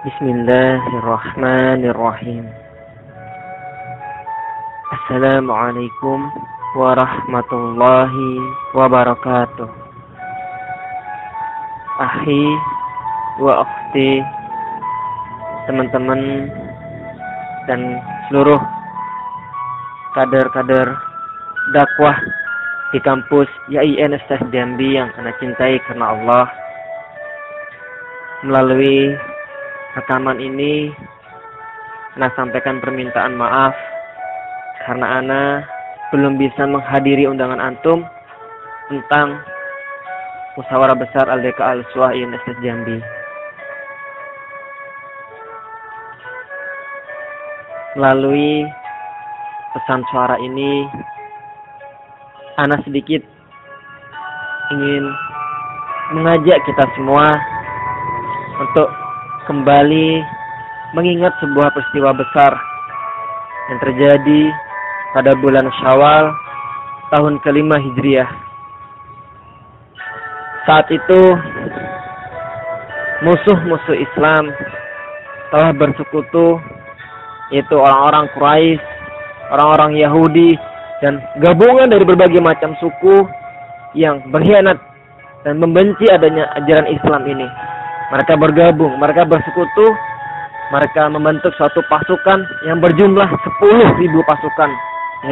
Bismillahirrahmanirrahim. Assalamualaikum warahmatullahi wabarakatuh. Akhi wa akhti, teman-teman dan seluruh kader-kader dakwah di kampus YIN Ustaz Jambi yang saya cintai karena Allah. Melalui rekaman ini Ana sampaikan permintaan maaf karena Ana belum bisa menghadiri undangan antum tentang musyawarah besar LDK Al-Suah YIN Ustaz Jambi. Melalui pesan suara ini Ana sedikit ingin mengajak kita semua untuk kembali mengingat sebuah peristiwa besar yang terjadi pada bulan Syawal tahun ke-5 Hijriah. Saat itu musuh-musuh Islam telah bersekutu, yaitu orang-orang Quraisy, orang-orang Yahudi, dan gabungan dari berbagai macam suku yang berkhianat dan membenci adanya ajaran Islam ini. Mereka bergabung, mereka bersekutu, mereka membentuk suatu pasukan yang berjumlah 10.000 pasukan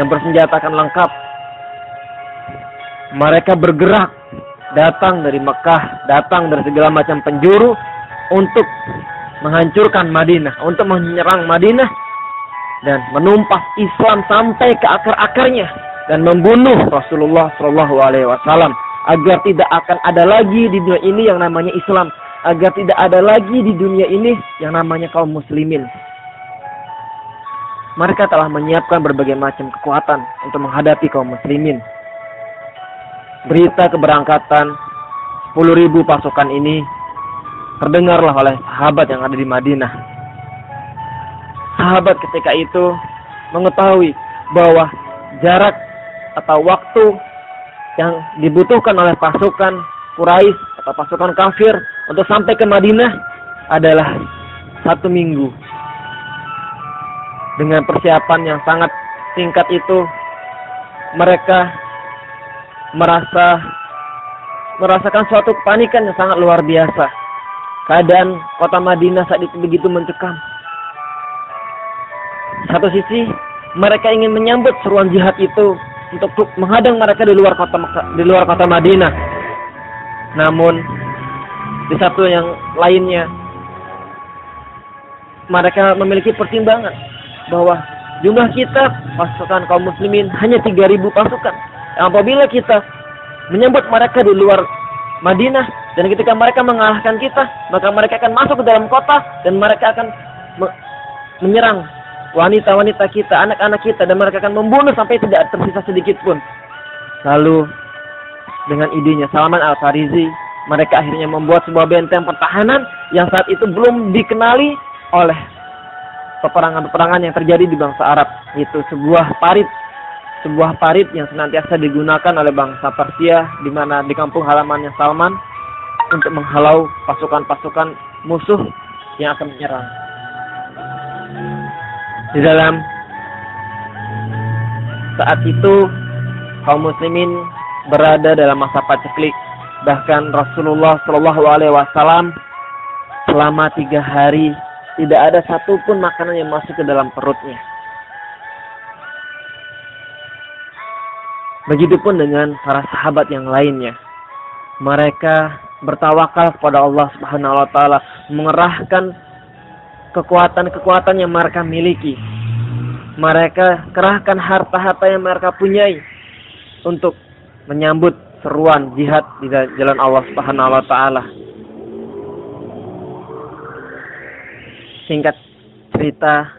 yang bersenjatakan lengkap. Mereka bergerak, datang dari Mekah, datang dari segala macam penjuru untuk menghancurkan Madinah, untuk menyerang Madinah dan menumpas Islam sampai ke akar-akarnya dan membunuh Rasulullah SAW agar tidak akan ada lagi di dunia ini yang namanya Islam, agar tidak ada lagi di dunia ini yang namanya kaum muslimin. Mereka telah menyiapkan berbagai macam kekuatan untuk menghadapi kaum muslimin. Berita keberangkatan 10.000 pasukan ini terdengarlah oleh sahabat yang ada di Madinah. Sahabat ketika itu mengetahui bahwa jarak atau waktu yang dibutuhkan oleh pasukan Quraisy atau pasukan kafir untuk sampai ke Madinah adalah 1 minggu. Dengan persiapan yang sangat singkat itu, mereka merasakan suatu kepanikan yang sangat luar biasa. Keadaan kota Madinah saat itu begitu mencekam. Satu sisi mereka ingin menyambut seruan jihad itu untuk menghadang mereka di luar kota Madinah. Namun di satu yang lainnya mereka memiliki pertimbangan bahwa jumlah kita pasukan kaum muslimin hanya 3.000 pasukan. Apabila kita menyambut mereka di luar Madinah dan ketika mereka mengalahkan kita, maka mereka akan masuk ke dalam kota dan mereka akan menyerang wanita-wanita kita, anak-anak kita, dan mereka akan membunuh sampai tidak tersisa sedikit pun. Lalu dengan idenya Salman Al-Farisi, mereka akhirnya membuat sebuah benteng pertahanan yang saat itu belum dikenali oleh peperangan-peperangan yang terjadi di bangsa Arab. Itu sebuah parit yang senantiasa digunakan oleh bangsa Persia, di mana di kampung halamannya Salman untuk menghalau pasukan-pasukan musuh yang akan menyerang. Di dalam saat itu kaum muslimin berada dalam masa paceklik. Bahkan Rasulullah SAW selama 3 hari tidak ada satupun makanan yang masuk ke dalam perutnya. Begitupun dengan para sahabat yang lainnya. Mereka bertawakal kepada Allah Subhanahu wa taala, mengerahkan kekuatan-kekuatan yang mereka miliki. Mereka kerahkan harta-harta yang mereka punyai untuk menyambut seruan jihad di jalan Allah Subhanahu wa taala. Singkat cerita,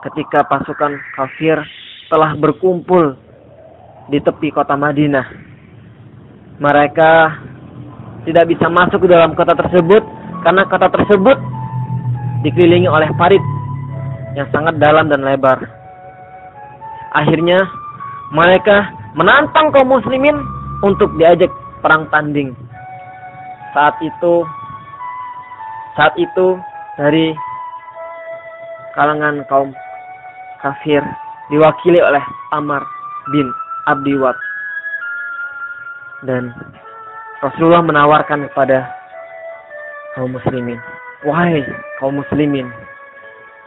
ketika pasukan kafir telah berkumpul di tepi kota Madinah, mereka tidak bisa masuk ke dalam kota tersebut karena kota tersebut dikelilingi oleh parit yang sangat dalam dan lebar. Akhirnya mereka menantang kaum muslimin untuk diajak perang tanding. Saat itu dari kalangan kaum kafir diwakili oleh Amr bin Abdi Wad. Dan Rasulullah menawarkan kepada kaum muslimin, wahai kaum muslimin,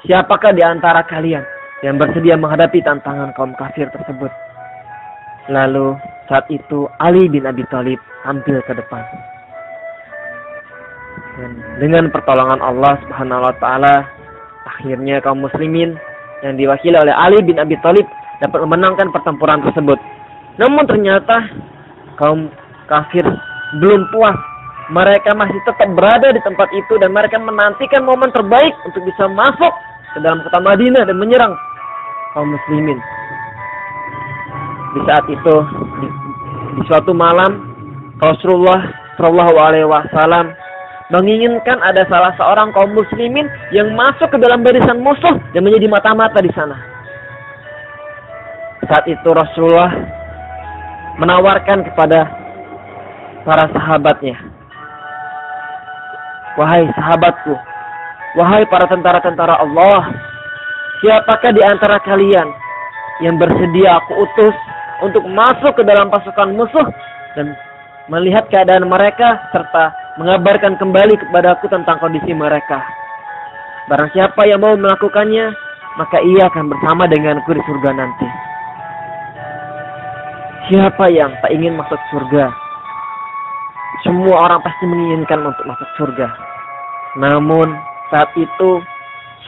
siapakah di antara kalian yang bersedia menghadapi tantangan kaum kafir tersebut? Lalu saat itu Ali bin Abi Thalib tampil ke depan. Dan dengan pertolongan Allah Subhanahu wa taala, akhirnya kaum muslimin yang diwakili oleh Ali bin Abi Thalib dapat memenangkan pertempuran tersebut. Namun ternyata kaum kafir belum puas. Mereka masih tetap berada di tempat itu dan mereka menantikan momen terbaik untuk bisa masuk ke dalam kota Madinah dan menyerang kaum muslimin. Di saat itu, di suatu malam, Rasulullah Shallallahu Alaihi Wasallam menginginkan ada salah seorang kaum muslimin yang masuk ke dalam barisan musuh dan menjadi mata-mata di sana. Saat itu Rasulullah menawarkan kepada para sahabatnya, wahai sahabatku, wahai para tentara-tentara Allah, siapakah di antara kalian yang bersedia aku utus untuk masuk ke dalam pasukan musuh dan melihat keadaan mereka serta mengabarkan kembali kepadaku tentang kondisi mereka? Barang siapa yang mau melakukannya, maka ia akan bersama denganku di surga nanti. Siapa yang tak ingin masuk surga? Semua orang pasti menginginkan untuk masuk surga. Namun saat itu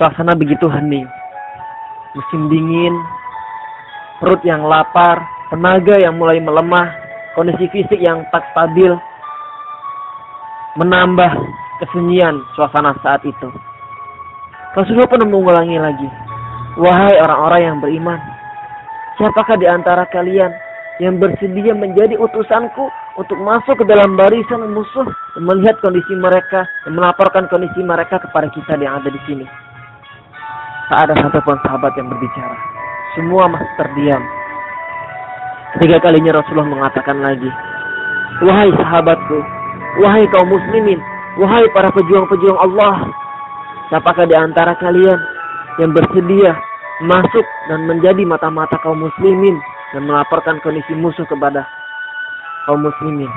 suasana begitu hening. Musim dingin, perut yang lapar, tenaga yang mulai melemah, kondisi fisik yang tak stabil, menambah kesunyian suasana saat itu. Rasulullah pun mengulangi lagi, wahai orang-orang yang beriman, siapakah di antara kalian yang bersedia menjadi utusanku untuk masuk ke dalam barisan musuh dan melihat kondisi mereka dan melaporkan kondisi mereka kepada kita yang ada di sini? Tak ada satupun sahabat yang berbicara. Semua masih terdiam. Ketiga kalinya Rasulullah mengatakan lagi, wahai sahabatku, wahai kaum muslimin, wahai para pejuang-pejuang Allah, siapakah di antara kalian yang bersedia masuk dan menjadi mata-mata kaum muslimin dan melaporkan kondisi musuh kepada kaum muslimin?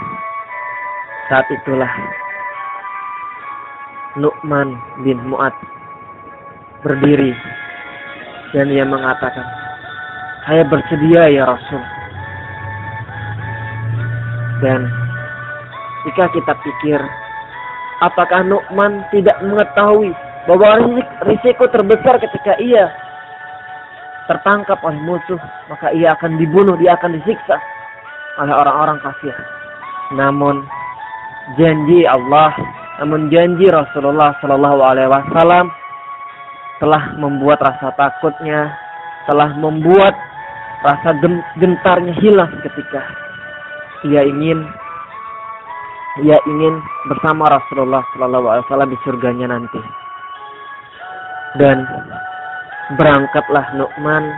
Saat itulah Nu'man bin Mu'ad berdiri dan ia mengatakan, saya bersedia ya Rasul. Dan jika kita pikir, apakah Nu'man tidak mengetahui bahwa risiko terbesar ketika ia tertangkap oleh musuh, maka ia akan dibunuh, dia akan disiksa oleh orang-orang kafir. Namun janji Allah, namun janji Rasulullah Shallallahu Alaihi Wasallam telah membuat rasa takutnya, telah membuat rasa gentarnya hilang ketika ia ingin bersama Rasulullah Shallallahu Alaihi Wasallam di surganya nanti. Dan berangkatlah Nu'man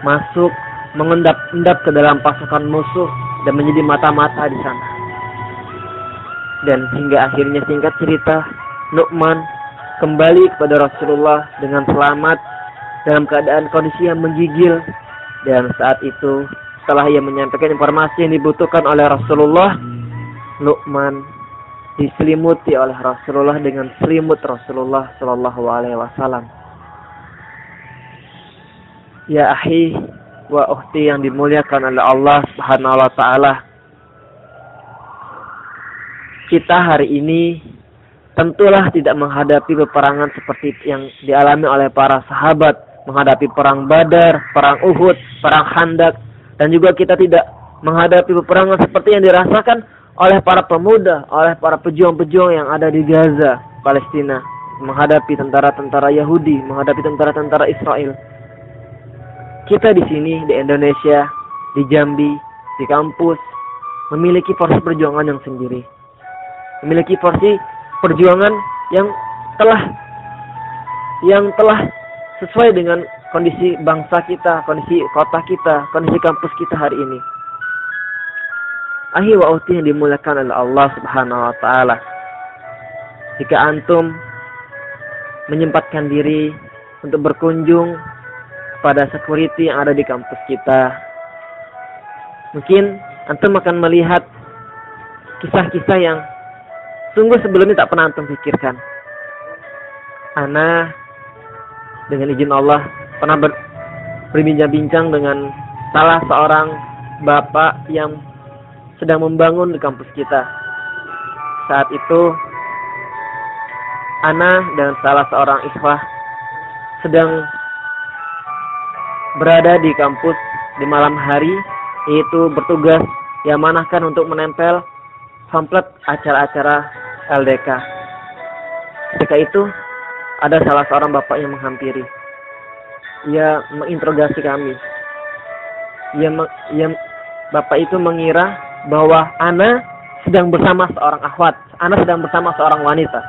masuk mengendap-endap ke dalam pasukan musuh dan menjadi mata-mata di sana. Dan hingga akhirnya, singkat cerita, Nu'man kembali kepada Rasulullah dengan selamat dalam keadaan kondisi yang menggigil. Dan saat itu setelah ia menyampaikan informasi yang dibutuhkan oleh Rasulullah, Nu'man diselimuti oleh Rasulullah dengan selimut Rasulullah Shallallahu Alaihi Wasallam. Ya ahi wa ukhti yang dimuliakan oleh Allah Subhanahu wa taala, kita hari ini tentulah tidak menghadapi peperangan seperti yang dialami oleh para sahabat, menghadapi perang Badar, perang Uhud, perang Khandaq, dan juga kita tidak menghadapi peperangan seperti yang dirasakan oleh para pemuda, oleh para pejuang-pejuang yang ada di Gaza, Palestina, menghadapi tentara-tentara Yahudi, menghadapi tentara-tentara Israel. Kita di sini, di Indonesia, di Jambi, di kampus, memiliki porsi perjuangan yang sendiri. Memiliki porsi perjuangan yang telah sesuai dengan kondisi bangsa kita, kondisi kota kita, kondisi kampus kita hari ini. Ahi wa uti yang dimuliakan oleh Allah Subhanahu wa taala. Jika antum menyempatkan diri untuk berkunjung kepada security yang ada di kampus kita. Mungkin antum akan melihat kisah-kisah yang sungguh sebelumnya tak pernah antum pikirkan. Ana dengan izin Allah pernah berbincang-bincang dengan salah seorang bapak yang sedang membangun di kampus kita. Saat itu Ana dan salah seorang ikhwah sedang berada di kampus di malam hari, yaitu bertugas diamanahkan untuk menempel pamflet acara-acara LDK. Ketika itu ada salah seorang bapak yang menghampiri. Ia menginterogasi kami. Bapak itu mengira bahwa Ana sedang bersama seorang akhwat, Ana sedang bersama seorang wanita.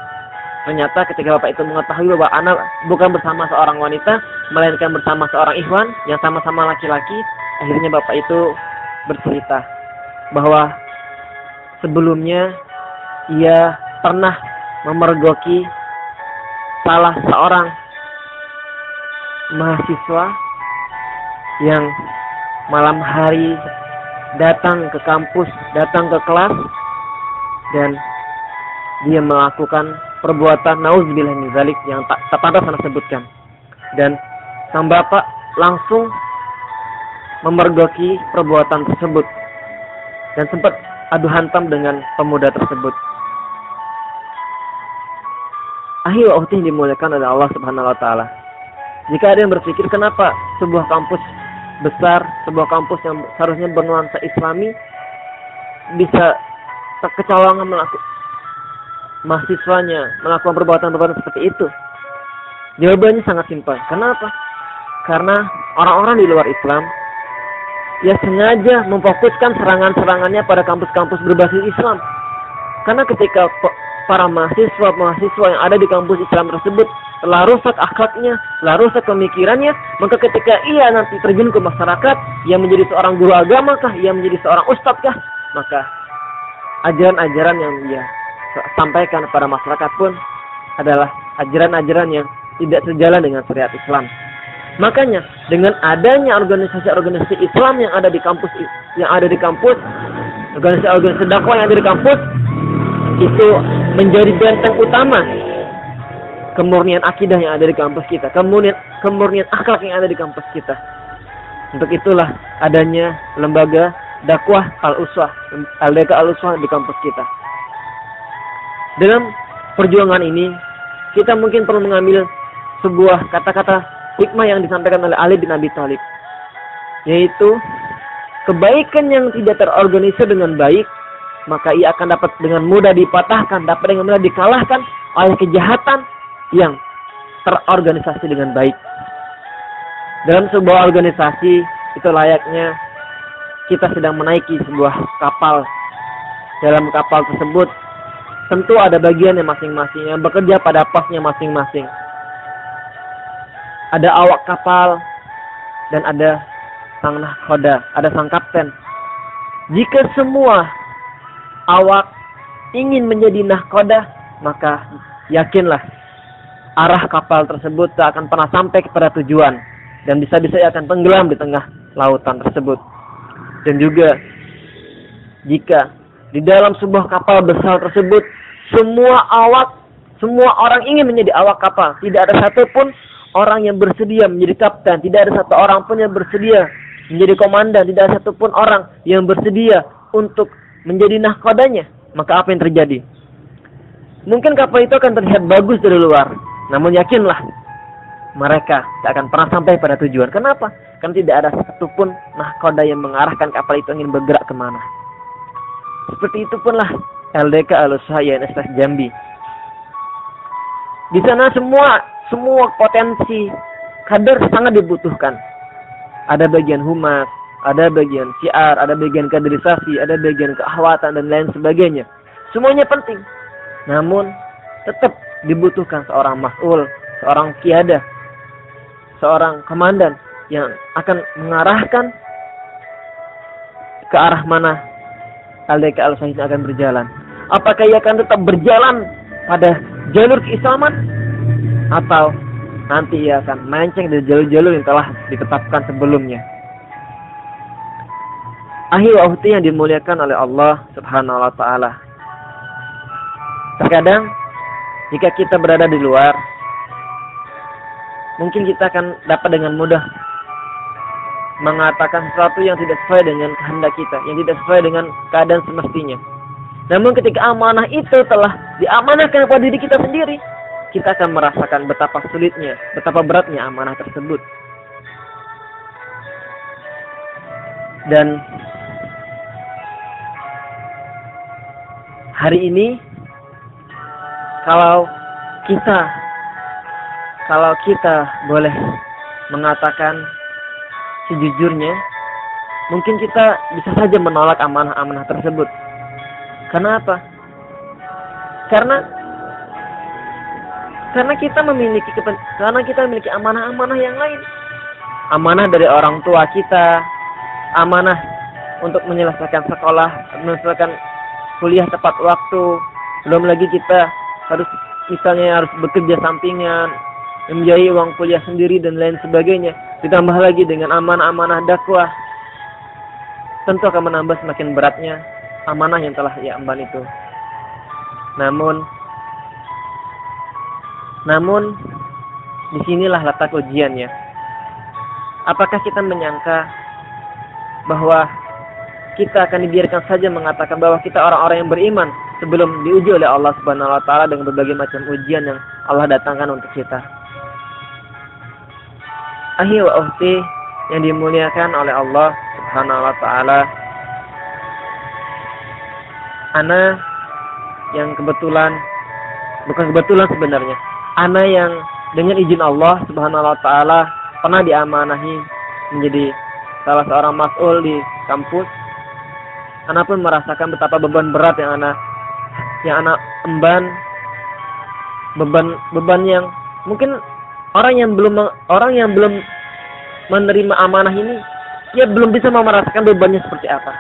Ternyata ketika bapak itu mengetahui bahwa Ana bukan bersama seorang wanita, melainkan bersama seorang ikhwan yang sama-sama laki-laki, akhirnya bapak itu bercerita bahwa sebelumnya ia pernah memergoki salah seorang mahasiswa yang malam hari datang ke kampus, datang ke kelas, dan dia melakukan perbuatan nauzubillah min zalik yang tak pantas Ana sebutkan. Dan sang bapak langsung memergoki perbuatan tersebut dan sempat adu hantam dengan pemuda tersebut. Akhirnya waktu dimuliakan oleh Allah Subhanahu wa taala. Jika ada yang berpikir kenapa sebuah kampus besar, sebuah kampus yang seharusnya bernuansa Islami bisa kecolongan mahasiswanya melakukan perbuatan-perbuatan seperti itu? Jawabannya sangat simpel. Kenapa? Karena orang-orang di luar Islam ya sengaja memfokuskan serangan-serangannya pada kampus-kampus berbasis Islam. Karena ketika para mahasiswa yang ada di kampus Islam tersebut telah rusak akhlaknya, telah rusak pemikirannya, maka ketika ia nanti terjun ke masyarakat, ia menjadi seorang guru agama kah, ia menjadi seorang ustadz kah, maka ajaran-ajaran yang dia sampaikan kepada masyarakat pun adalah ajaran-ajaran yang tidak sejalan dengan syariat Islam. Makanya dengan adanya organisasi-organisasi Islam yang ada di kampus, organisasi dakwah yang ada di kampus, itu menjadi benteng utama kemurnian akidah yang ada di kampus kita, kemurnian akhlak yang ada di kampus kita. Untuk itulah adanya lembaga dakwah Al-Uswah, LDK Al-Uswah di kampus kita. Dalam perjuangan ini, kita mungkin perlu mengambil sebuah kata-kata hikmah yang disampaikan oleh Ali bin Abi Thalib, yaitu kebaikan yang tidak terorganisir dengan baik, maka ia akan dapat dengan mudah dipatahkan, dapat dengan mudah dikalahkan oleh kejahatan yang terorganisasi dengan baik. Dalam sebuah organisasi itu layaknya kita sedang menaiki sebuah kapal. Dalam kapal tersebut tentu ada bagiannya masing-masing yang bekerja pada posnya masing-masing. Ada awak kapal dan ada sang nahkoda, ada sang kapten. Jika semua awak ingin menjadi nahkoda, maka yakinlah arah kapal tersebut tak akan pernah sampai kepada tujuan dan bisa-bisa akan tenggelam di tengah lautan tersebut. Dan juga jika di dalam sebuah kapal besar tersebut semua orang ingin menjadi awak kapal, tidak ada satupun orang yang bersedia menjadi kapten, tidak ada satu orang pun yang bersedia menjadi komandan, tidak ada satupun orang yang bersedia untuk menjadi nahkodanya, maka apa yang terjadi? Mungkin kapal itu akan terlihat bagus dari luar, namun yakinlah mereka tak akan pernah sampai pada tujuan. Kenapa? Karena tidak ada satupun nahkoda yang mengarahkan kapal itu ingin bergerak kemana. Seperti itu punlah LDK Al-Uswah YNSF Jambi. Di sana semua potensi kader sangat dibutuhkan. Ada bagian humas, ada bagian syiar, ada bagian kaderisasi, ada bagian keahwatan dan lain sebagainya. Semuanya penting. Namun tetap dibutuhkan seorang mas'ul, seorang qiyadah, seorang komandan yang akan mengarahkan ke arah mana LDK Al-Uswah ini akan berjalan. Apakah ia akan tetap berjalan pada jalur keislaman atau nanti ia akan melenceng dari jalur-jalur yang telah ditetapkan sebelumnya. Ahli wa ukhti yang dimuliakan oleh Allah Subhanahu wa taala. Terkadang jika kita berada di luar, mungkin kita akan dapat dengan mudah mengatakan sesuatu yang tidak sesuai dengan kehendak kita, yang tidak sesuai dengan keadaan semestinya. Namun ketika amanah itu telah diamanahkan kepada diri kita sendiri, kita akan merasakan betapa sulitnya, betapa beratnya amanah tersebut. Dan hari ini kalau kita boleh mengatakan sejujurnya, mungkin kita bisa saja menolak amanah-amanah tersebut. Karena apa? Karena kita memiliki amanah-amanah yang lain. Amanah dari orang tua kita, amanah untuk menyelesaikan sekolah, menyelesaikan kuliah tepat waktu. Belum lagi kita harus bekerja sampingan, membiayai uang kuliah sendiri dan lain sebagainya. Ditambah lagi dengan amanah-amanah dakwah, tentu akan menambah semakin beratnya amanah yang telah ia emban itu. Namun disinilah letak ujiannya. Apakah kita menyangka bahwa kita akan dibiarkan saja mengatakan bahwa kita orang-orang yang beriman sebelum diuji oleh Allah Subhanahu wa taala dengan berbagai macam ujian yang Allah datangkan untuk kita? Ahli wa ukhti yang dimuliakan oleh Allah Subhanahu wa taala, ana yang bukan kebetulan sebenarnya, ana yang dengan izin Allah Subhanahu wa taala pernah diamanahi menjadi salah seorang mas'ul di kampus. Ana pun merasakan betapa beban berat yang ana emban, beban yang mungkin orang yang belum menerima amanah ini, dia belum bisa merasakan bebannya seperti apa.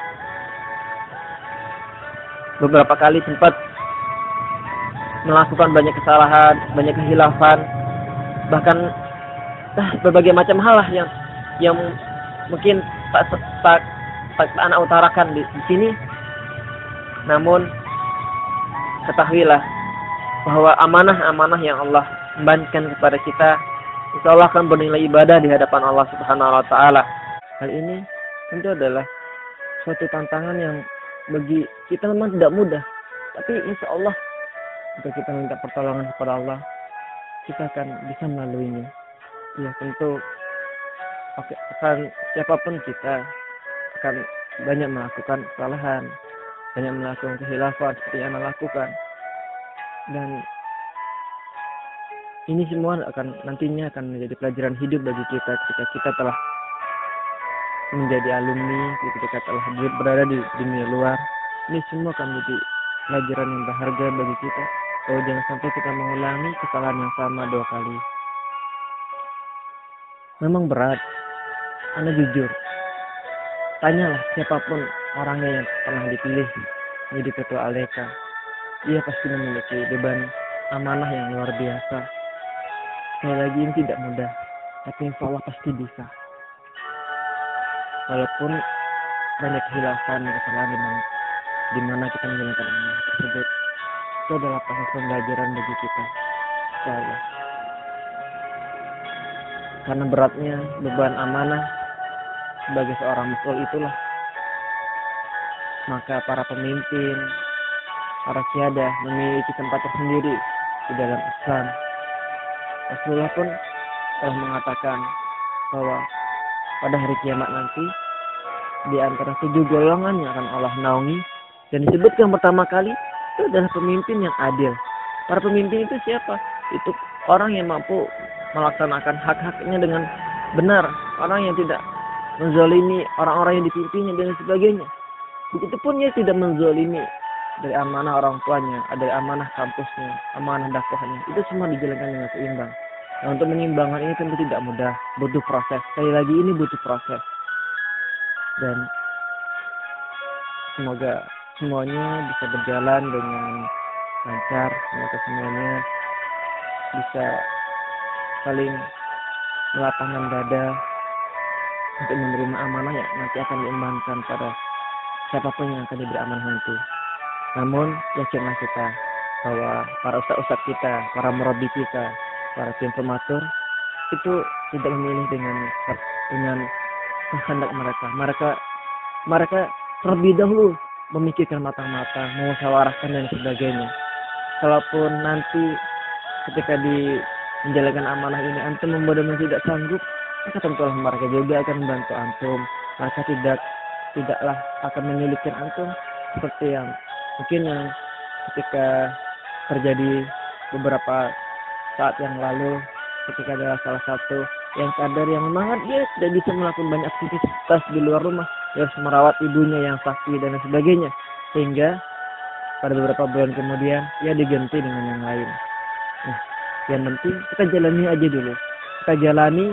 Beberapa kali sempat melakukan banyak kesalahan, banyak kehilafan, bahkan berbagai macam hal lah yang mungkin tak anak utarakan di sini. Namun ketahuilah bahwa amanah-amanah yang Allah embankan kepada kita, insya Allah akan bernilai ibadah di hadapan Allah Subhanahu wa taala. Hal ini tentu adalah suatu tantangan yang bagi kita memang tidak mudah, tapi insya Allah jika kita minta pertolongan kepada Allah, kita akan bisa melaluinya. Ya tentu akan siapapun kita akan banyak melakukan kesalahan, banyak melakukan kehilafan seperti yang Anda lakukan, dan ini semua nantinya akan menjadi pelajaran hidup bagi kita ketika kita telah menjadi alumni, ketika telah berada di dunia luar. Ini semua akan menjadi pelajaran yang berharga bagi kita, bahwa jangan sampai kita mengulangi kesalahan yang sama 2 kali. Memang berat, Anda jujur. Tanyalah siapapun orangnya yang pernah dipilih menjadi ketua ALEK. Ia pasti memiliki beban amanah yang luar biasa. Sekali lagi, ini tidak mudah, tapi insya Allah pasti bisa. Walaupun banyak khilafan dan kesalahan di mana kita menjalankan amanah tersebut, itu adalah proses pembelajaran bagi kita. Insya Allah. Karena beratnya beban amanah sebagai seorang mas'ul itulah, maka para pemimpin, para qiyadah memiliki tempat tersendiri di dalam Islam. Rasulullah pun telah mengatakan bahwa pada hari kiamat nanti di antara 7 golongan yang akan Allah naungi, dan disebutkan pertama kali itu adalah pemimpin yang adil. Para pemimpin itu siapa? Itu orang yang mampu melaksanakan hak-haknya dengan benar, orang yang tidak menzalimi orang-orang yang dipimpinnya dan sebagainya. Begitupun dia tidak menzalimi dari amanah orang tuanya, ada amanah kampusnya, amanah dakwahnya. Itu semua dijalankan dengan seimbang. Nah, untuk menyeimbangkan ini tentu tidak mudah, butuh proses. Sekali lagi, ini butuh proses. Dan semoga semuanya bisa berjalan dengan lancar, semoga semuanya bisa saling melapangkan dada untuk menerima amanah yang nanti akan diembankan pada siapapun yang akan diberi amanah nanti. Namun yakinlah kita bahwa para ustadz kita, para murabi kita, para informator itu tidak memilih dengan kehendak mereka. Mereka terlebih dahulu memikirkan matang-matang, memusyawarahkan dan sebagainya. Kalaupun nanti ketika menjalankan amanah ini antum benar-benar tidak sanggup, maka tentulah mereka juga akan membantu antum. Mereka tidaklah akan menyulitkan antum seperti yang mungkin yang ketika terjadi beberapa saat yang lalu, ketika adalah salah satu yang sadar yang memang dia tidak bisa melakukan banyak aktivitas di luar rumah, dia harus merawat ibunya yang sakit dan sebagainya, sehingga pada beberapa bulan kemudian ia diganti dengan yang lain. Nah, yang penting kita jalani aja dulu, kita jalani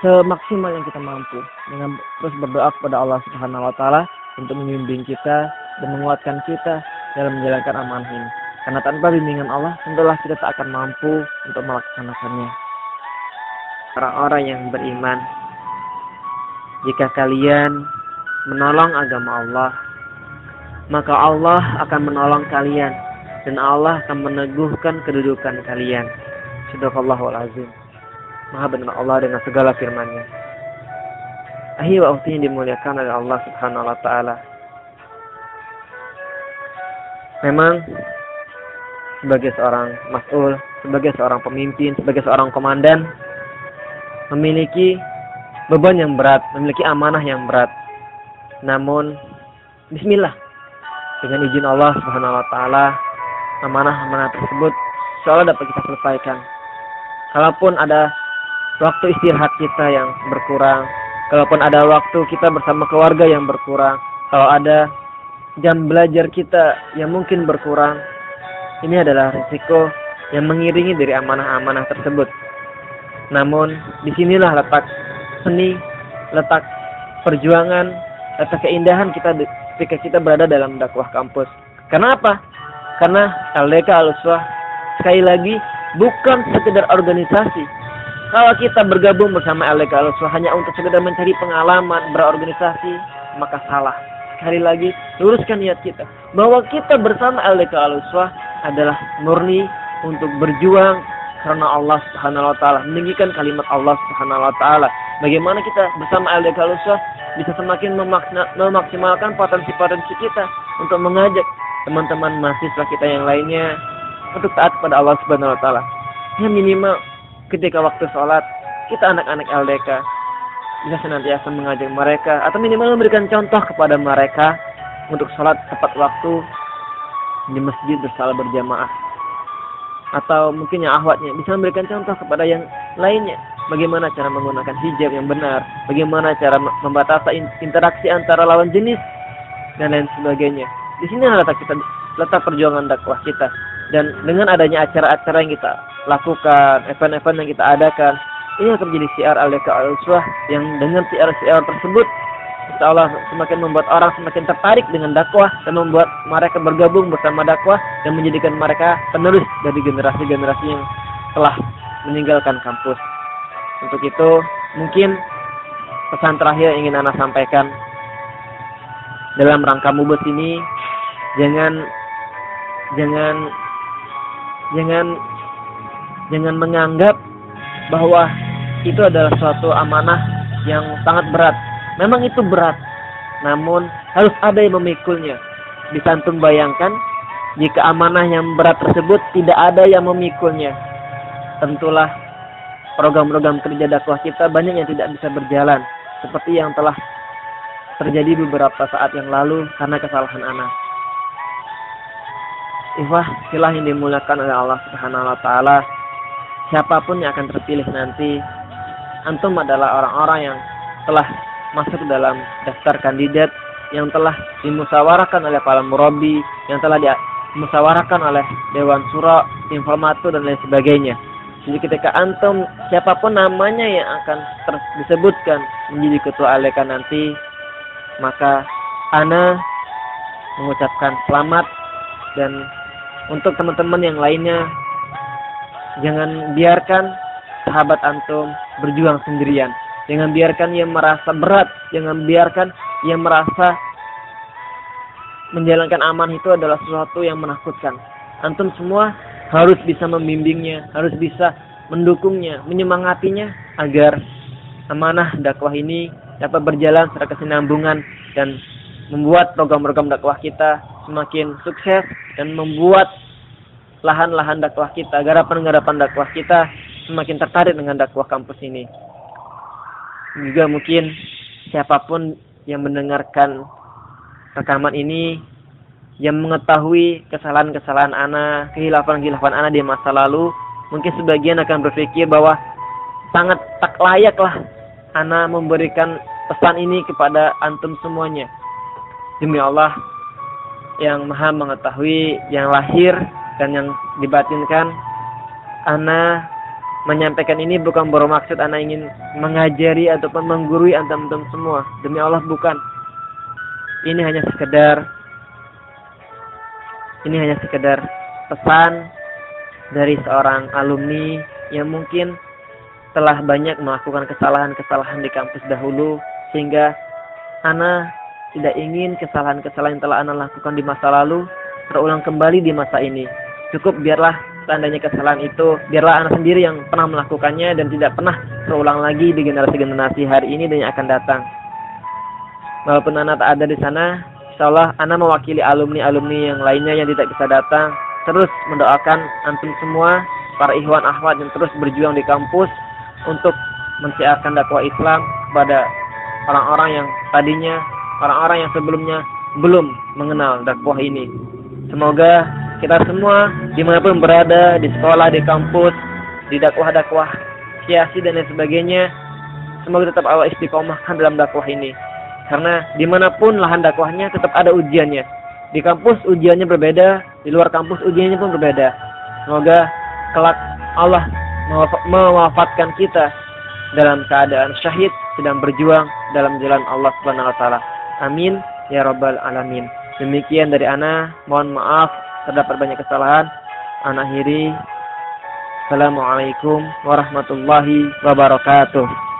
semaksimal yang kita mampu dengan terus berdoa kepada Allah Subhanahu Wa Taala untuk membimbing kita dan menguatkan kita dalam menjalankan amanah ini. Karena tanpa bimbingan Allah, tentulah kita tak akan mampu untuk melaksanakannya. Orang-orang yang beriman, jika kalian menolong agama Allah, maka Allah akan menolong kalian dan Allah akan meneguhkan kedudukan kalian. Sadaqallahul azim. Maha benar Allah dengan segala firman-Nya. Ahli wa ukhti yang dimuliakan oleh Allah Subhanahu wa taala. Memang sebagai seorang mas'ul, sebagai seorang pemimpin, sebagai seorang komandan, memiliki beban yang berat, memiliki amanah yang berat. Namun, bismillah, dengan izin Allah Subhanahu wa taala, amanah-amanah tersebut insyaallah dapat kita selesaikan. Kalaupun ada waktu istirahat kita yang berkurang, kalaupun ada waktu kita bersama keluarga yang berkurang, kalau ada jam belajar kita yang mungkin berkurang, ini adalah risiko yang mengiringi dari amanah-amanah tersebut. Namun, disinilah letak seni, letak perjuangan, letak keindahan kita ketika kita berada dalam dakwah kampus. Karena apa? Karena LDK Al-Uswah sekali lagi bukan sekedar organisasi. Kalau kita bergabung bersama LDK Al-Uswah hanya untuk sekedar mencari pengalaman berorganisasi, maka salah. Sekali lagi, luruskan niat kita bahwa kita bersama LDK Al-Uswah adalah murni untuk berjuang karena Allah Subhanahu wa taala, meninggikan kalimat Allah Subhanahu wa taala. Bagaimana kita bersama LDK Al-Uswah bisa semakin memaksimalkan potensi-potensi kita untuk mengajak teman-teman mahasiswa kita yang lainnya untuk taat kepada Allah Subhanahu wa taala. Yang minimal ketika waktu sholat, kita anak-anak LDK bisa senantiasa mengajak mereka atau minimal memberikan contoh kepada mereka untuk sholat tepat waktu di masjid bersalat berjamaah. Atau mungkin yang akhwatnya bisa memberikan contoh kepada yang lainnya bagaimana cara menggunakan hijab yang benar, bagaimana cara membatasi interaksi antara lawan jenis dan lain sebagainya. Di sini letak perjuangan dakwah kita. Dan dengan adanya acara-acara yang kita lakukan, event-event yang kita adakan, ini akan menjadi syiar LDK Al-Uswah yang dengan syiar-syiar tersebut insya Allah semakin membuat orang semakin tertarik dengan dakwah dan membuat mereka bergabung bersama dakwah dan menjadikan mereka penerus dari generasi-generasi yang telah meninggalkan kampus. Untuk itu mungkin pesan terakhir yang ingin Ana sampaikan dalam rangka mubes ini, jangan menganggap bahwa itu adalah suatu amanah yang sangat berat. Memang itu berat, namun harus ada yang memikulnya. Bisa antum bayangkan jika amanah yang berat tersebut tidak ada yang memikulnya, tentulah program-program kerja dakwah kita banyak yang tidak bisa berjalan seperti yang telah terjadi beberapa saat yang lalu karena kesalahan anak. Ikhwah filah yang dimuliakan oleh Allah Subhanahu wa taala, siapapun yang akan terpilih nanti, antum adalah orang-orang yang telah masuk dalam daftar kandidat yang telah dimusyawarahkan oleh para murabi, yang telah dimusyawarahkan oleh Dewan Syura, informator dan lain sebagainya. Jadi ketika antum siapapun namanya yang akan disebutkan menjadi ketua LDK nanti, maka Ana mengucapkan selamat. Dan untuk teman-teman yang lainnya, jangan biarkan sahabat antum berjuang sendirian. Jangan biarkan ia merasa berat, jangan biarkan ia merasa menjalankan amanah itu adalah sesuatu yang menakutkan. Antum semua harus bisa membimbingnya, harus bisa mendukungnya, menyemangatinya agar amanah dakwah ini dapat berjalan secara kesinambungan dan membuat program-program dakwah kita semakin sukses dan membuat lahan-lahan dakwah kita, garapan-garapan dakwah kita semakin tertarik dengan dakwah kampus ini. Juga mungkin siapapun yang mendengarkan rekaman ini yang mengetahui kesalahan-kesalahan ana, khilafan-khilafan ana di masa lalu, mungkin sebagian akan berpikir bahwa sangat tak layaklah ana memberikan pesan ini kepada antum semuanya. Demi Allah yang Maha mengetahui yang lahir dan yang dibatinkan, ana menyampaikan ini bukan bermaksud ana ingin mengajari ataupun menggurui antum semua. Demi Allah bukan. Ini hanya sekedar pesan dari seorang alumni yang mungkin telah banyak melakukan kesalahan-kesalahan di kampus dahulu, sehingga ana tidak ingin kesalahan-kesalahan yang telah ana lakukan di masa lalu terulang kembali di masa ini. Cukup biarlah seandainya kesalahan itu, biarlah ana sendiri yang pernah melakukannya dan tidak pernah terulang lagi di generasi-generasi hari ini dan yang akan datang. Walaupun ana tak ada di sana, insyaallah ana mewakili alumni-alumni yang lainnya yang tidak bisa datang, terus mendoakan antum semua, para ikhwan akhwat yang terus berjuang di kampus untuk mensiarkan dakwah Islam kepada orang-orang yang sebelumnya belum mengenal dakwah ini. Semoga kita semua dimanapun berada, di sekolah, di kampus, di dakwah-dakwah siasi dan lain sebagainya, semoga tetap Allah istiqomahkan dalam dakwah ini. Karena dimanapun lahan dakwahnya tetap ada ujiannya. Di kampus ujiannya berbeda, di luar kampus ujiannya pun berbeda. Semoga kelak Allah mewafatkan kita dalam keadaan syahid sedang berjuang dalam jalan Allah Subhanahu wa taala. Amin ya rabbal alamin. Demikian dari ana, mohon maaf terdapat banyak kesalahan. Ana akhiri. Assalamualaikum warahmatullahi wabarakatuh.